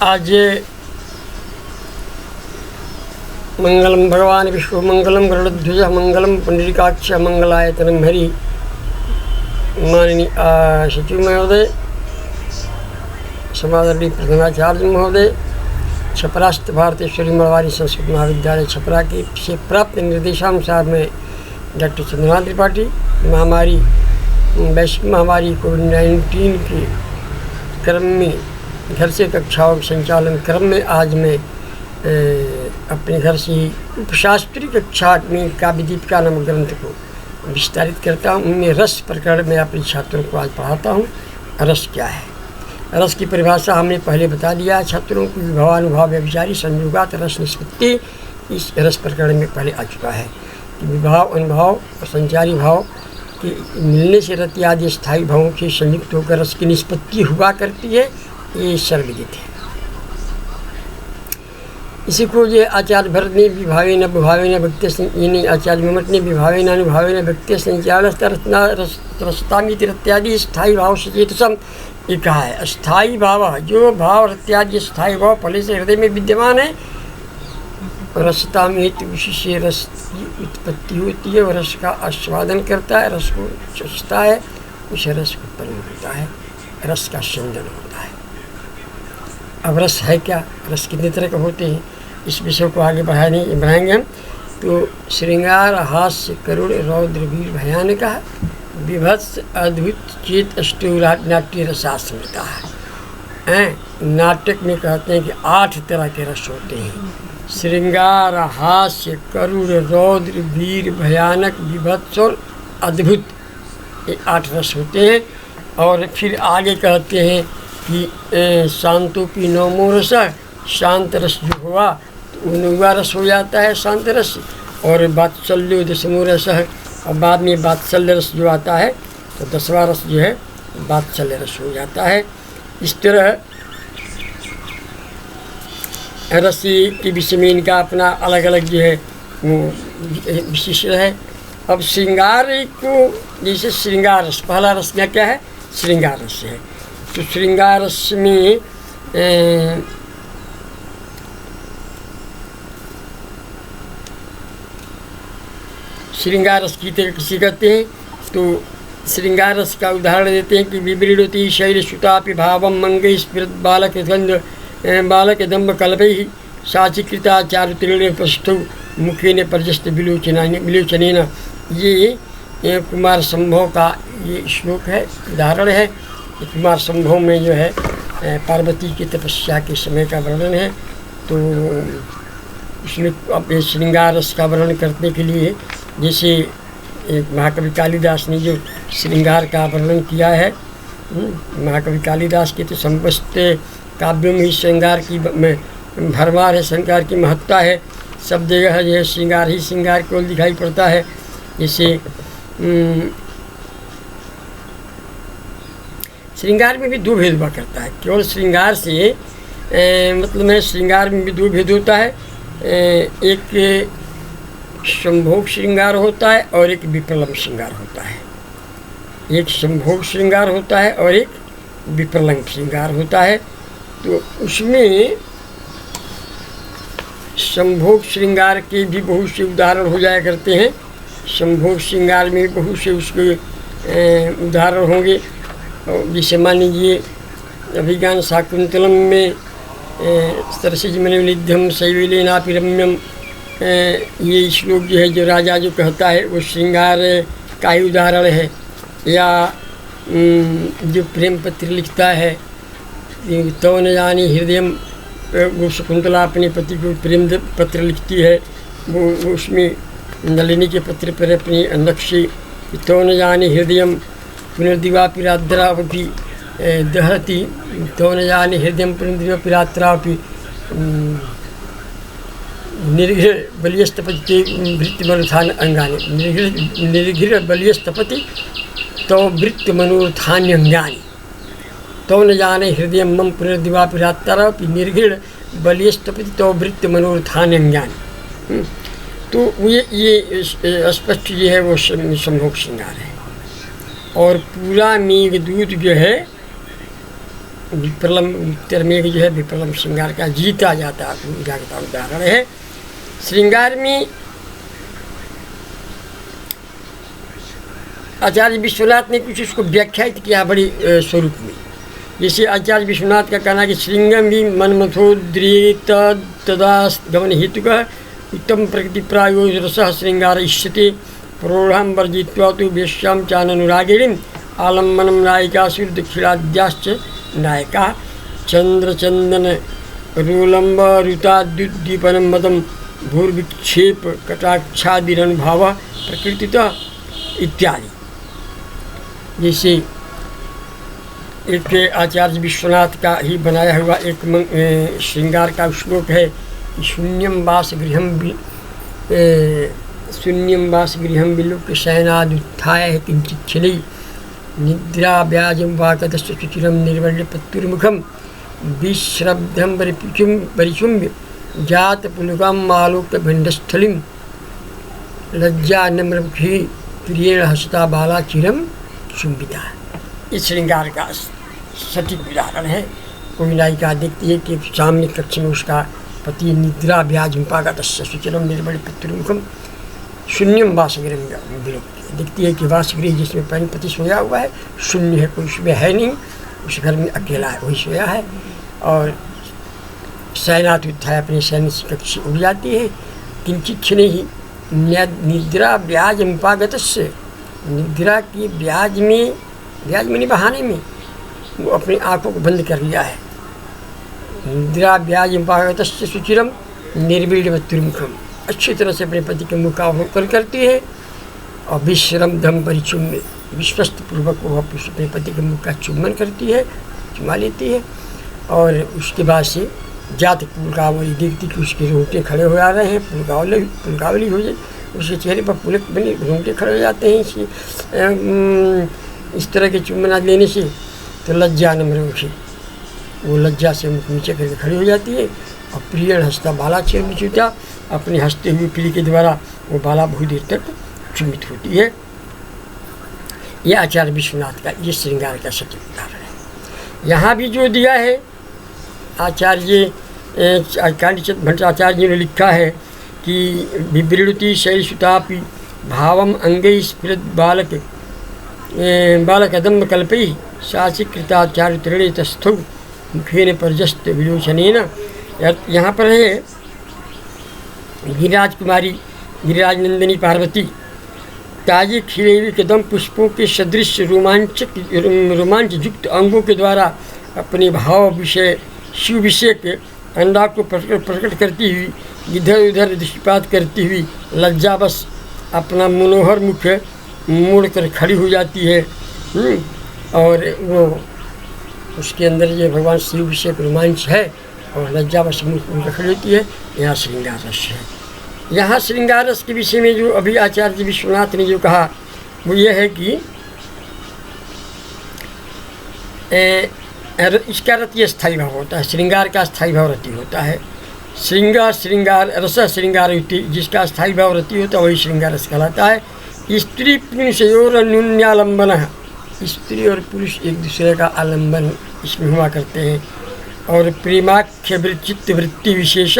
आज मंगलम भगवान विष्णु मंगलम गरुड़ध्वज मंगलम पुंडरीकाक्ष मंगलायतनम हरि। माननीय सचिव महोदय, समादरणीय प्रधानाचार्य महोदय, छपरास्थ भारतेश्वरी मड़वारी संस्कृत महाविद्यालय छपरा के से प्राप्त निर्देशानुसार मैं डॉक्टर चंद्रनाथ त्रिपाठी महामारी वैश्विक महामारी कोविड-19 के क्रम में घर से कक्षाओं के संचालन क्रम में आज मैं अपने घर से ही उपशास्त्री कक्षा में काव्य दीपिका नामक ग्रंथ को विस्तारित करता हूँ। उनमें रस प्रकरण में अपने छात्रों को आज पढ़ाता हूँ। रस क्या है? रस की परिभाषा हमने पहले बता दिया छात्रों को। विभावानुभाव व्यभिचारी संयोगात रस निष्पत्ति इस रस प्रकरण में पहले आ चुका है कि विभाव अनुभाव और संचारी भाव के मिलने से रति आदि स्थायी भावों के संयुक्त होकर रस की निष्पत्ति हुआ करती है। ये सर्वविदित है। इसी को ये आचार्य भरत ने विभावे न बुभावे न व्यक्ति यानी आचार्य ममट ने विभावे न अनुभावे न व्यक्ति रसतामित इत्यादि स्थायी भाव से चेतसम ये कहा है। स्थायी भाव जो भाव इत्यादि स्थायी भाव पहले से हृदय में विद्यमान है। रसतामित विशेष रस की उत्पत्ति होती है और रस का आस्वादन करता है, रस को चुसता है, उसे रस उत्पन्न होता है, रस का संजन होता है। अब रस है क्या? रस कितने तरह के होते हैं इस विषय को आगे बढ़ाएंगे हम। तो श्रृंगार हास्य करुण रौद्र वीर भयानक विभत्स अद्भुत चेत अष्टुराट नाट्य रसास्मृता है। नाटक में कहते हैं कि 8 तरह के रस होते हैं। श्रृंगार हास्य करुण रौद्र वीर भयानक विभत्स और अद्भुत, ये 8 रस होते हैं। और फिर आगे कहते हैं कि शांतोपी नवमो रस, शांत रस जो हुआ तो 9वां रस हो जाता है शांत रस। और वात्सल्यो 10वां रस है। और बाद में वात्सल्य रस जो आता है तो 10वां रस जो है वात्सल्य रस हो जाता है। इस तरह रस के विषय में इनका अपना अलग अलग जो है विशिष्ट है। अब श्रृंगार को जैसे श्रृंगार रस, पहला रस क्या है? श्रृंगार रस है। तो श्रृंगार रस में श्रृंगार रस की तरह किसी कहते हैं। तो श्रृंगार रस का उदाहरण देते हैं कि विवृणति शैलसुतापि भावम मंगै स्फुरत् बालक दम्भ कल्पैः साचीकृता चारुत्रेण पृष्ठौ मुखेन पर्यस्त विलोचनेन। ये कुमार संभव का ये श्लोक है, उदाहरण है। कुमार संभव में जो है पार्वती की तपस्या के समय का वर्णन है। तो उसमें अपने श्रृंगार रस का वर्णन करने के लिए जैसे महाकवि कालिदास ने जो श्रृंगार का वर्णन किया है, महाकवि कालिदास के तो समस्त काव्यों में ही श्रृंगार की भरमार है, श्रृंगार की महत्ता है। सब जगह जो है श्रृंगार ही श्रृंगार केवल दिखाई पड़ता है। जैसे श्रृंगार में भी 2 भेद हुआ करता है। केवल श्रृंगार से मतलब में श्रृंगार में भी 2 भेद होता है। एक संभोग श्रृंगार होता है और एक विप्रलम्ब श्रृंगार होता है। एक संभोग श्रृंगार होता है और एक विप्रलम्ब श्रृंगार होता है। तो उसमें संभोग श्रृंगार के भी बहुत से उदाहरण हो जाया करते हैं। संभोग श्रृंगार में बहुत से उसके उदाहरण होंगे। जैसे मान लीजिए अभिज्ञान शाकुंतलम में सरसिजमनिध्यम शैविलेनापि रम्यम, ये श्लोक जो है जो राजा जो कहता है वो श्रृंगार का ही उदाहरण है। या जो प्रेम पत्र लिखता है तो न जानी हृदय, वो शकुंतला अपने पति को प्रेम पत्र लिखती है। वो उसमें नलिनी के पत्र पर अपनी नक्शे तो न जानी हृदय पुनर्दिवापि रात्रावपि दहति, तो न जानी हृदय पुनर्दिवापि रात्रावपि निर्घृ बलियस्तपति वृत्तिमनोत्थान अंगानि, निर्घृ बलियस्तपति तो वृत्तिमनोत्थान्य अंगानि, तो न जाने हृदय मम पुनर्दिवापि रात्रावपि निर्घृ बलियस्तपति तो वृत्तिमनोत्थान्य अंगानि। तो ये स्पष्ट जो है वो संभोग श्रृंगार है। और पूरा मेघदूत जो है विप्रलम उत्तर में जो है विप्रलम श्रृंगार का जीता जाता जागता उदाहरण है। श्रृंगार में आचार्य विश्वनाथ ने कुछ उसको व्याख्यात किया बड़ी स्वरूप में। जैसे आचार्य विश्वनाथ का कहना है कि श्रृंगम भी मनमथोद्रेत तदा गमन हेतु का उत्तम प्रकृति प्रायो रस श्रृंगार इष्यते प्रौढ़ां वर्जित्वा तो वेश्यां चाननुरागिणीं आलम्बनं नायिकासु दक्षिणाद्याश्च नायका चंद्रचंदन रोलंब ऋताद्युद्दीपनं मदं भूर्विक्षेप कटाक्षादिरनुभाव प्रकृतितः इत्यादि। जैसे एक आचार्य विश्वनाथ का ही बनाया हुआ एक श्रृंगार का श्लोक है कि शून्यम वास गृहम विलोक्य शयनादुत्थाय किंचित खिलै निद्रा व्याजं वाकतस्य सुचिरं निर्वल्य पत्तुर्मुखं विश्रब्धं परिचुम्ब्य जात पुलुकम् आलोक्य भिण्डस्थलीं लज्जा नम्रमुखी प्रियेण हसता बाला चिरम चुंबिता। इस श्रृंगार का सटीक उदाहरण है। कोई नायिका देखती है कि सामने कक्ष में उसका पति निद्रा व्याज उपागत सुचिरम निर्बल पितृमुखम शून्यम वासगृह देखती है कि वासगृह जिसमें पति सोया हुआ है शून्य है, कोई उसमें है नहीं, उस घर में अकेला है, वही सोया है। और शयनात् उत्थाय अपने शयन से कक्ष उड़ जाती है। किंचित क्षण ही निद्रा ब्याज उपागत निद्रा की ब्याज में बहाने में वो अपनी आंखों को बंद कर लिया है। निद्रा ब्याज उपागत सुचिरम निर्वीड त्रिमुखम अच्छी तरह से अपने पति के मुख का अवलोकन करती है और विश्रम धम परिचुम्य विश्वस्त पूर्वक वो अपने पति के मुख का चुम्बन करती है, चुमा लेती है। और उसके बाद से जात पुलकावली देखती कि उसके रोंगटे खड़े हो जा रहे हैं, पुलकावली हो जाए, उसके चेहरे पर पुलक बने रोंगटे खड़े हो जाते हैं इस तरह के चुम्बना लेने से। तो लज्जा नम्रमुखी वो लज्जा से मुख नीचे करके खड़ी हो जाती है और प्रिय हंसता बाला चुता अपने हंसते हुए प्रिय के द्वारा वो बाला बहुत देर तक चुम्बित होती है। यह आचार्य विश्वनाथ का ये श्रृंगार का सटीक उदाहरण है। यहाँ भी जो दिया है आचार्य कांडीचंद भट्टाचार्य ने लिखा है कि विवृणुति शैलसुतापि भावम अंगै स्फुरद बालकदम्ब कल्पै साचिकृताचार्य तृणे तस्थौ मुखेन परजस्त विलोचनेन। यहाँ पर है गिरिराज कुमारी गिरिराज नंदिनी पार्वती ताजे खिले हुए कदम पुष्पों के सदृश रोमांच युक्त अंगों के द्वारा अपने भाव विषय शिव विषय के अनुराग को प्रकट करती हुई इधर उधर दृष्टिपात करती हुई लज्जावश अपना मनोहर मुख मोड़कर खड़ी हो जाती है। और वो उसके अंदर ये भगवान शिव विषय का रोमांच है और लज्जावश मुख खड़ी होती है। यहाँ श्रृंगार रस है। यहाँ श्रृंगार रस के विषय में जो अभी आचार्य विश्वनाथ ने जो कहा वो ये है कि इसका रति स्थायी भाव होता है, श्रृंगार का स्थायी भाव रति होता है। श्रृंगार रस श्रृंगार युक्ति जिसका स्थायी भाव रति होता है वही श्रृंगार रस कहलाता है। स्त्री पुरुषयोर अन्योन्यालंबन स्त्री और पुरुष एक दूसरे का आलंबन इसमें हुआ करते हैं। और प्रेमाख्य चित्त वृत्ति विशेष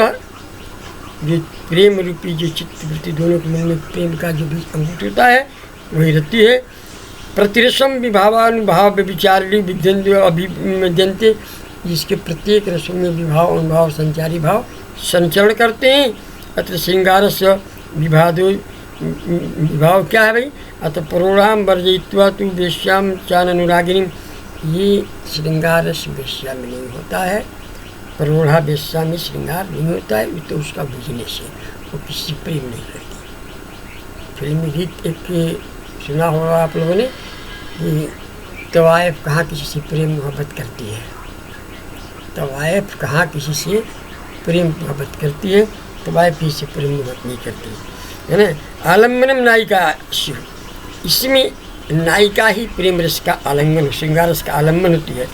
जो प्रेम रूपी जो चित्त वृत्ति दोनों के मन में प्रेम का जो बीज अंकुरित होता है वही रहती है। प्रतिरसम विभावानुभाव विचारिणी विद्यंते अभिमध्यंते जिसके प्रत्येक रसों में विभाव अनुभाव संचारी भाव संचरण करते हैं। अत्र श्रृंगार से विभाव क्या है भाई? अतः प्रोणाम वर्जयित्वा तु वेश्याम चाननुरागिनी ये श्रृंगार रस वेश्या में नहीं होता है। प्रोढ़ा वेश्या में श्रृंगार नहीं होता है, तो उसका बिजनेस है, वो किसी प्रेम नहीं करती। फिल्मी गीत एक सुना होगा आप लोगों ने कि तवायफ कहाँ किसी से प्रेम मोहब्बत करती है, तवायफ कहाँ किसी से प्रेम मोहब्बत करती है, तवायफ किसी से प्रेम मोहब्बत नहीं करती है ना। आलम्बनम नायिका शिव, इसमें नायिका ही प्रेम रस का आलिंगन श्रृंगार रस का आलम्बन होती है।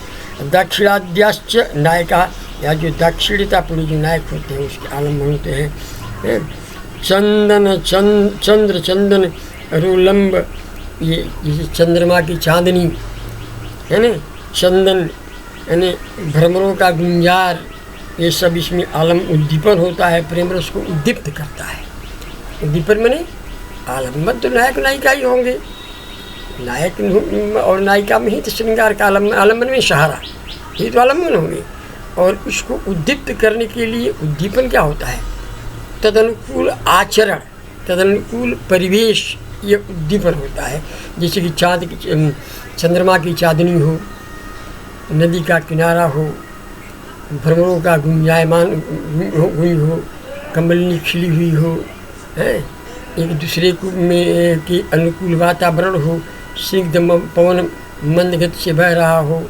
दक्षिणाद्याश्च नायिका या जो दक्षिणतापूर्ण जो नायक होते हैं उसके आलम्बन होते हैं। चंद्र चंदन रोलंब ये जैसे चंद्रमा की चांदनी है ना, चंदन यानी भ्रमरों का गुंजार, ये सब इसमें आलम उद्दीपन होता है, प्रेम रस को उद्दीप्त करता है। उद्दीपन माने आलम्बन तो नायक नायिका ही होंगे, नायक और नायिका में ही तो श्रृंगार का आलम्बन में सहारा, ये तो आलम्बन होंगे। और उसको उद्दीप्त करने के लिए उद्दीपन क्या होता है? तदनुकूल आचरण, तदनुकूल परिवेश, ये उद्दीपन होता है। जैसे कि चाँद की, चंद्रमा की चांदनी हो, नदी का किनारा हो, भ्रमरों का गुंजायमान हुई हो, कमलनी खिली हुई हो, है, एक दूसरे को में के अनुकूल वातावरण हो, स्निग्ध पवन मंद गति से बह रहा हो,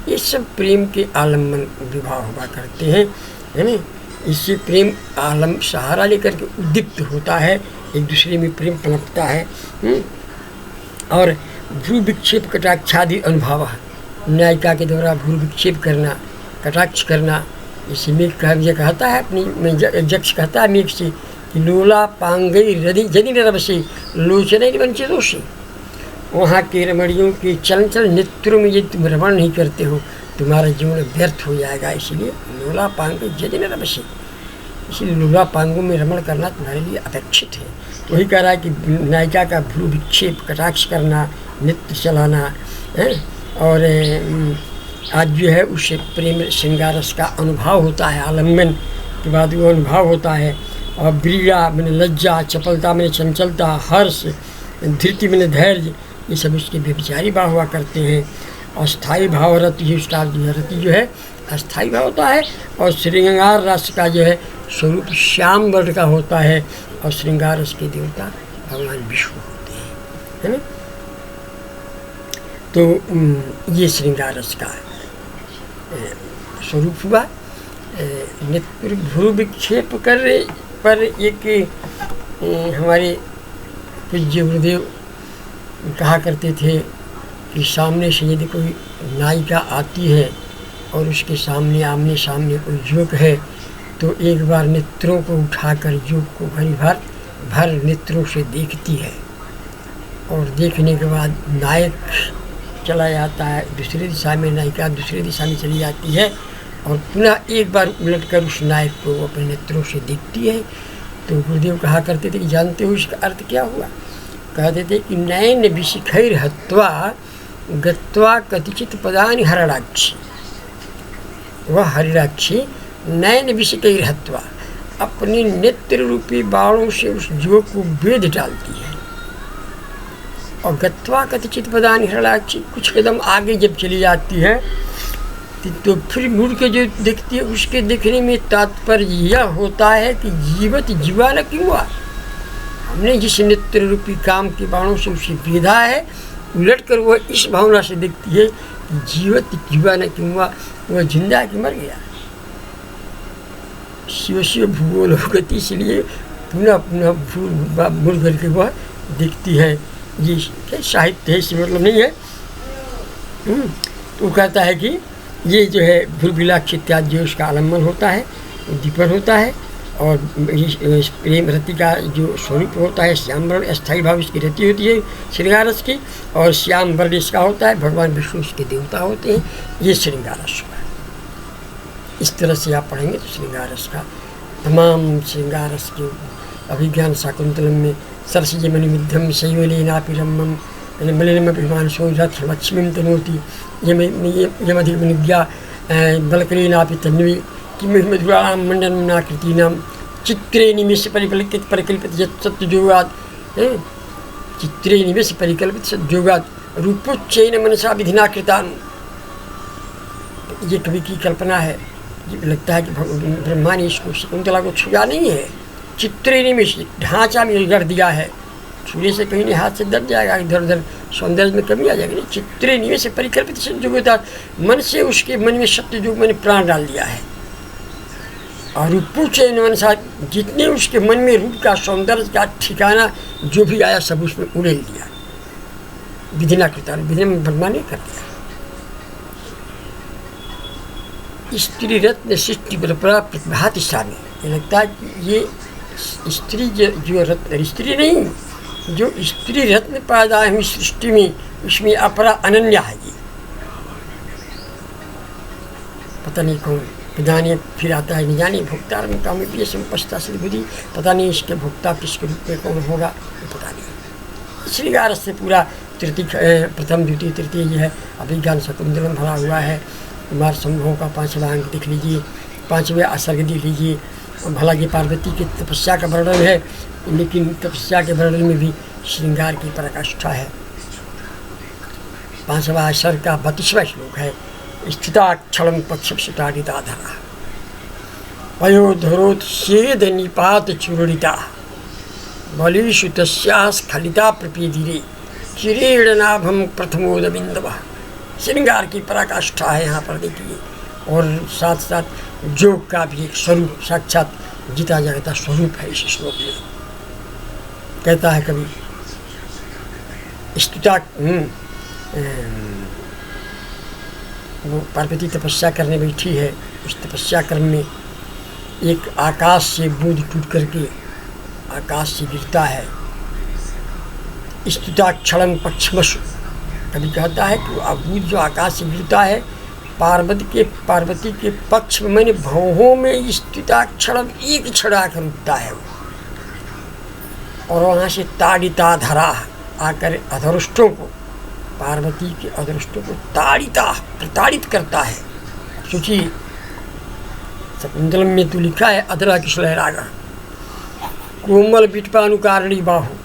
ये सब प्रेम के आलम्बन विवाह हुआ करते हैं, है ना। इससे प्रेम आलम सहारा लेकर के उद्दीप्त होता है, एक दूसरे में प्रेम पनपता है। और भ्रू विक्षेप कटाक्षादि अनुभव, न्यायिका के द्वारा भ्रू विक्षेप करना, कटाक्ष करना। इसी मेघ कहता है अपनी यक्ष कहता है मेघ से कि लोला पांगई यदि नरवशी लोचने वंचित दोषी, वहाँ के रमणियों के चंचल नेत्रों में यदि तुम रमण नहीं करते हो तुम्हारा जीवन व्यर्थ हो जाएगा। इसलिए लोला पांग यदि नरवशी, इसलिए लोला पांगों में रमण करना तुम्हारे लिए अपेक्षित है। वही कह रहा है कि नायिका का भ्रू विक्षेप, कटाक्ष करना, नृत्य चलाना है। और आज जो है उससे प्रेम श्रृंगारस का अनुभव होता है, आलम्बन के बाद वो अनुभव होता है। और ब्रीड़ा मैंने लज्जा, चपलता मैंने चंचलता, हर्ष, धृति मैंने धैर्य, ये सब उसके व्यभिचारी भाव हुआ करते हैं। अस्थाई भाव रति, उसका रति जो है अस्थाई भाव होता है। और श्रृंगार रस का जो है स्वरूप श्याम वर्ण का होता है। और श्रृंगार रस के देवता भगवान विष्णु होते हैं, है ना। तो ये श्रृंगार रस का स्वरूप हुआ। नेत्र भ्रू विक्षेप कर पर एक हमारे पूज्य गुरुदेव कहा करते थे कि सामने से यदि कोई नायिका आती है और उसके सामने आमने सामने कोई युवक है तो एक बार नेत्रों को उठाकर युवक को भर नेत्रों से देखती है। और देखने के बाद नायक चला जाता है दूसरी दिशा में, नायिका दूसरी दिशा में चली जाती है और पुनः एक बार उलटकर उस नायक को अपने नेत्रों से देखती है। तो गुरुदेव कहा करते थे कि जानते हो इसका अर्थ क्या हुआ? कहते थे कि नयन विशिखैर हत्वा गत्वा कतिचित पदानि हरणाक्षी, वह हरिणाक्षी नयन विशिखैर हत्वा अपने नेत्र रूपी बाणों से उस युवक को वेध डालती है। और गत्वा कतिचित पदानि हरणाक्षी, कुछ कदम आगे जब चली जाती है तो फिर मुड़ के जो देखती है उसके देखने में तात्पर्य यह होता है कि जीवत जीवा न क्यों हुआ, हमने जिस नेत्र रूपी काम के बाणों से उसे वेधा है, उलट कर वह इस भावना से देखती है कि जीवत जीवा न क्यों हुआ, वह जिंदा है कि मर गया। शिव शिव भूगोल गति, इसलिए पुनः पुनः मुड़ करके वह देखती है। ये साहित्य है, इसी मतलब नहीं है। तो कहता है कि ये जो है भूर्भिलाक्ष इत्यादि जो उसका आलम्बन होता है, उद्दीपन होता है। और प्रेम रति का जो स्वरूप होता है श्याम वर्ण, अस्थायी भाव इसकी रति होती है श्रृंगार रस की। और श्याम वर्ण इसका होता है, भगवान विष्णु इसके देवता होते हैं। ये श्रृंगार रस हुआ। इस तरह से आप पढ़ेंगे तो श्रृंगार रस का तमाम श्रृंगार रस के अभिज्ञान शाकुंतलम में सरसिज मणिमिद्धम शैवलेनापि रम्यम मलिनमभिमान सौरथ लक्ष्मीं तनोति यमधिविज्ञा बलकलेनापि तन्वी किमधुराणां मंडनाकृतीनां चित्रे निमेष परिकल्पित सत्योगात्, चित्रे निमेष परिकल्पित सत्योगात् रूपोच्चैन मनसा विधिना कृतान्। ये कवि की कल्पना है। ये लगता है कि ब्रह्मा ने इसको शकुंतला को छुआ नहीं है, चित्रे निमेष ढांचा में गढ़ दिया है। छुने से कहीं नहीं, हाथ से दब जाएगा, इधर उधर सौंदर्य में कमी आ जाएगी। नहीं, चित्रे निमेष परिकल्पित सत्योगात्, मन से उसके मन में सत्ययुग मैंने प्राण डाल दिया है। और रूपोच्चैन मनसा, जितने उसके मन में रूप का सौंदर्य का ठिकाना जो भी आया सब उसमें उड़ेल दिया। विधिना कृता, विधि में ब्रह्मा ने कर दिया। स्त्री रत्न सृष्टि प्रतिभाति स्वामी, ये लगता है कि ये स्त्री जो रत्न, स्त्री नहीं, जो स्त्री रत्न पैदा हुई सृष्टि में उसमें अपरा अनन्या है। पता नहीं कौन, जाने फिर आता है नहीं जाने, भोक्ता में काम भी संपस्ता से बुद्धि, पता नहीं इसके भोक्ता किसके रूप में कौन होगा, पता नहीं। श्रृंगार से पूरा तृतीय, प्रथम द्वितीय तृतीय ये है। अभिज्ञान शकुंतलम भरा हुआ है। कुमार संभव का 5वां अंक देख लीजिए, 5वें असर्ग देख लीजिए। भला की पार्वती की तपस्या का वर्णन है, लेकिन तपस्या के वर्णन में भी श्रृंगार की पराकाष्ठा है। 5वां असर्ग का 32वां श्लोक है। स्थिताक्षरम पक्षताड़िताधरा पयोधरोत्सेद निपात चूर्णिता बलिषु तस्याः स्खलिता प्रपेदिरे चिरेणनाभम प्रथमोद बिंदवः। श्रृंगार की पराकाष्ठा है यहाँ पर देखिए। और साथ साथ जोग का भी एक स्वरूप, साक्षात जीता जागता स्वरूप है इस श्लोक में। कहता है कभी स्तुता, वो पार्वती तपस्या करने बैठी है। उस तपस्या क्रम में एक आकाश से बूंद टूट करके आकाश से गिरता है। स्तुताक्षरम पक्षमसु, कभी कहता है कि बूंद जो आकाश से गिरता है पार्वती के पक्ष में, मैंने भौहों में स्तुताक्षरम एक क्षण आकर उठता है और वहाँ से ताड़िता धरा आकर अधरुष्टों को, पार्वती के अदृष्टों को प्रताड़ित करता है। सोचिए, शकुंतलम में तो लिखा है अधरा किशलय रागा कोमल विटपानुकारिणी बाहु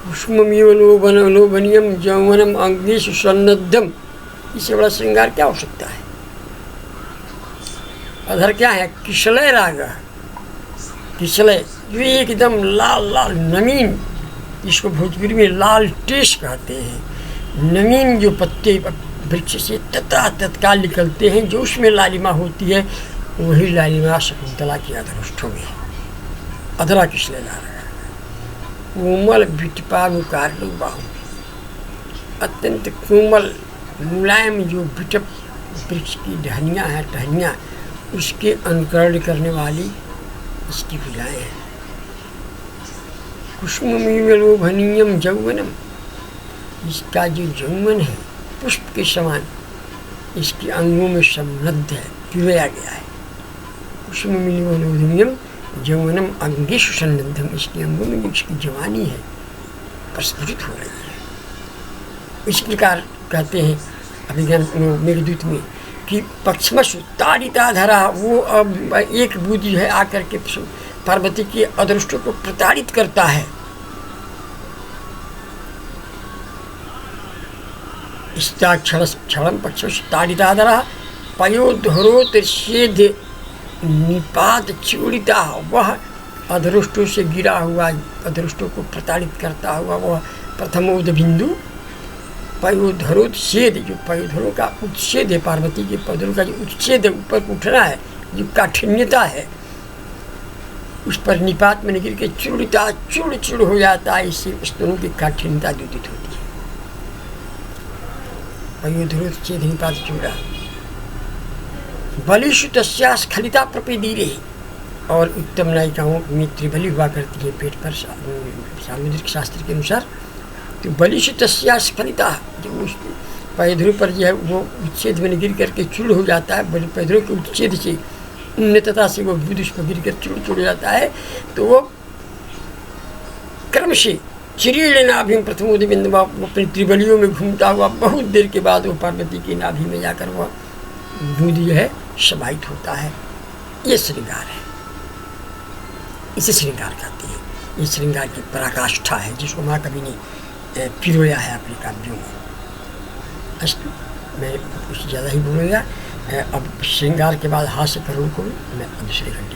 कुष्मीव लोभनियम यौवनम अंगेश सन्नद्धम। इससे बड़ा श्रृंगार क्या हो सकता है? अधर क्या है? किशलय रागा, किशलय जो एकदम लाल लाल नवीन, इसको भोजपुरी में लाल टेश कहते हैं। नवीन जो पत्ते वृक्ष से तत्काल निकलते हैं, जो उसमें लालिमा होती है, वही लालिमा शकुंतला की अधरोष्ठों में है। अधरा किसले ला रहा है? कोमल विटपानुकारिणी बाहु, अत्यंत कोमल मुलायम जो विटप वृक्ष की टहनियाँ हैं, टहनियाँ उसके अनुकरण करने वाली इसकी भुजाएँ हैं। कुष्मीव लोभनीयम यौवनम, इसका जो यौवन है पुष्प के समान इसके अंगों में समृद्ध है, पिरोया गया है। कुष्मीव लोभनीयम यौवनम अंगेषु सन्निधम, इसके अंगों में इसकी जवानी है प्रस्फुटित हो रही है। इस प्रकार कहते हैं अभिज्ञान मेघदूत में कि पक्षमसु ताड़िता धरा, वो अब एक बूंदी है आकर के पार्वती के अदृष्टों को प्रताड़ित करता है। क्षणम पक्ष ताड़िता धरा पयोधरोत्सेद निपात चूड़िता, वह अदृष्टों से गिरा हुआ, अदृष्टों को प्रताड़ित करता हुआ वह प्रथमोद बिंदु पयोधरोत्सेद, जो पयोधरों का उच्छेद है, पार्वती के पयोधरों का जो उच्छेद है, ऊपर उठना है, जो काठिन्यता है, उस पर निपात में गिर के चूड़िता चूड़ चूड़ हो जाता है। इससे स्तनों की काठिन्यता द्योतित होती है। पयोधरोत्सेद निपात चूड़ा बलिषु तस्याः स्खलिता प्रपेदिरे, और उत्तम नायिकाओं में त्रिबली हुआ करती है पेट पर सामुद्रिक शास्त्र के अनुसार। तो बलिषु तस्याः स्खलिता, जो उस पैधरों पर जो है वो उच्छेद में गिर करके चूड़ हो जाता है, पैधरों के उच्छेद से उन्नतता से वो बुध उस पर गिर कर चूड़ चूड़ जाता है। तो वो क्रम से चिरीण नाभि प्रथमोद बिंदु, वो अपनी त्रिबलियों में घूमता हुआ बहुत देर के बाद वो पार्वती की नाभि में जाकर वह बूंद जो है समाहित होता है। ये श्रृंगार है, इसे श्रृंगार कहते हैं। ये श्रृंगार की पराकाष्ठा है जिसको महाकवि ने पिरोया है अपने काव्यों में। अस्तु, मैं कुछ ज़्यादा ही बोलूँगा। अब श्रृंगार के बाद हास्य करूँ को मैं दूसरे घंटे